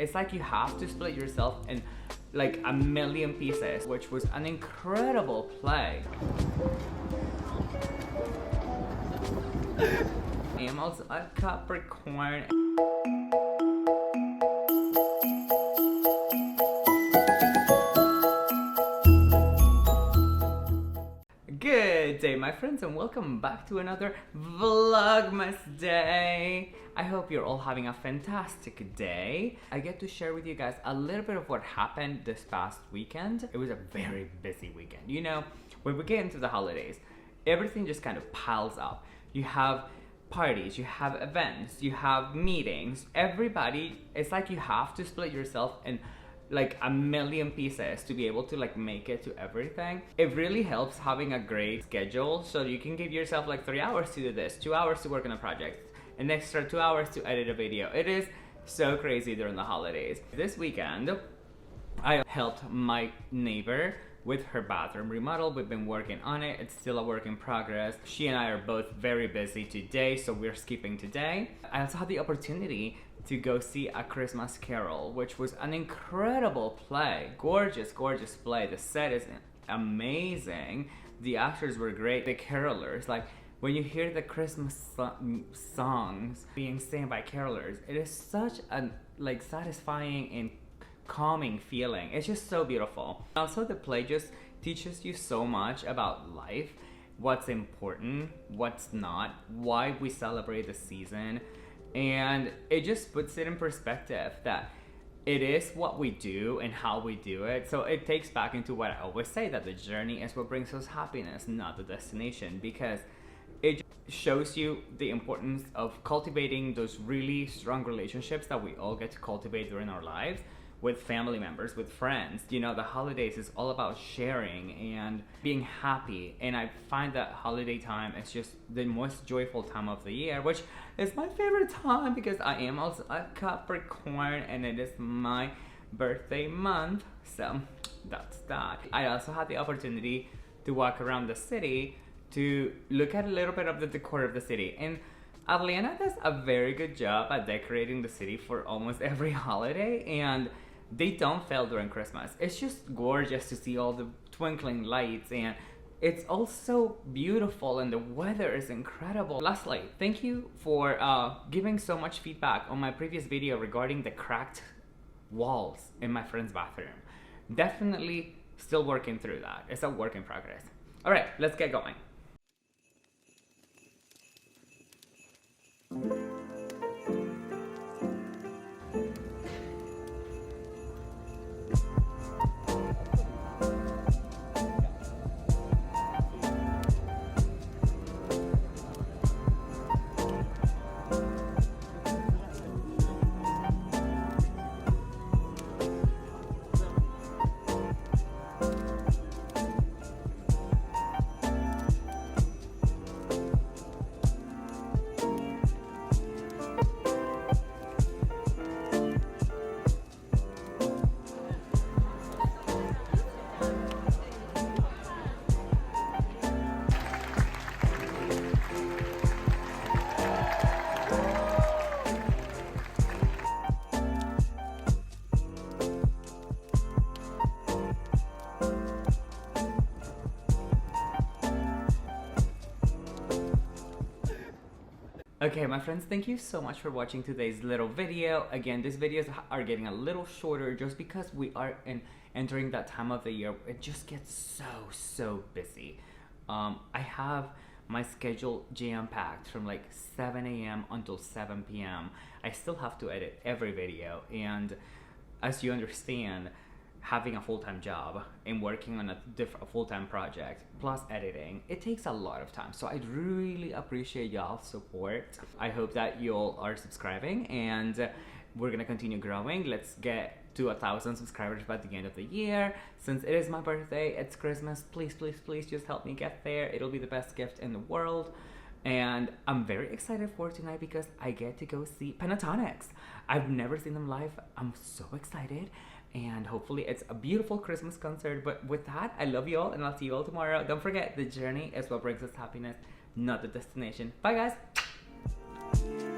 it's like you have to split yourself in like a million pieces, which was an incredible play. I am also a Capricorn. Good day, my friends, and welcome back to another Vlogmas day. I hope you're all having a fantastic day. I get to share with you guys a little bit of what happened this past weekend. It was a very busy weekend. You know, when we get into the holidays, everything just kind of piles up. You have parties, you have events, you have meetings. Everybody, it's like you have to split yourself in like a million pieces to be able to like make it to everything. It really helps having a great schedule, so you can give yourself like 3 hours to do this, 2 hours to work on a project, an extra 2 hours to edit a video. It is so crazy during the holidays. This weekend, I helped my neighbor with her bathroom remodel. We've been working on it. It's still a work in progress. She and I are both very busy today, so we're skipping today. I also had the opportunity to go see A Christmas Carol, which was an incredible play. Gorgeous, gorgeous play. The set is amazing. The actors were great. The carolers, like when you hear the Christmas songs being sang by carolers, it is such a like satisfying and calming feeling. It's just so beautiful. Also, the play just teaches you so much about life, what's important, what's not, why we celebrate the season, and it just puts it in perspective that it is what we do and how we do it. So it takes back into what I always say, that the journey is what brings us happiness, not the destination, because it shows you the importance of cultivating those really strong relationships that we all get to cultivate during our lives, with family members, with friends. You know, the holidays is all about sharing and being happy, and I find that holiday time is just the most joyful time of the year, which is my favorite time because I am also a Capricorn and it is my birthday month, so that's that. I also had the opportunity to walk around the city to look at a little bit of the decor of the city, and Atlanta does a very good job at decorating the city for almost every holiday, and they don't fail during Christmas. It's just gorgeous to see all the twinkling lights, and it's also beautiful, and the weather is incredible. Lastly, thank you for giving so much feedback on my previous video regarding the cracked walls in my friend's bathroom. Definitely still working through that. It's a work in progress. All right, let's get going. Okay, my friends, thank you so much for watching today's little video. Again, these videos are getting a little shorter just because we are entering that time of the year. It just gets so busy. I have my schedule jam-packed from like 7 a.m. until 7 p.m. I still have to edit every video, and as you understand, having a full-time job and working on a full-time project plus editing, it takes a lot of time. So I'd really appreciate y'all's support. I hope that y'all are subscribing, and we're gonna continue growing. Let's get to 1,000 subscribers by the end of the year. Since it is my birthday, it's Christmas, please just help me get there. It'll be the best gift in the world. And I'm very excited for tonight because I get to go see Pentatonics. I've never seen them live. I'm so excited. And hopefully it's a beautiful Christmas concert. But with that, I love you all, and I'll see you all tomorrow. Don't forget, the journey is what brings us happiness, not the destination. Bye, guys.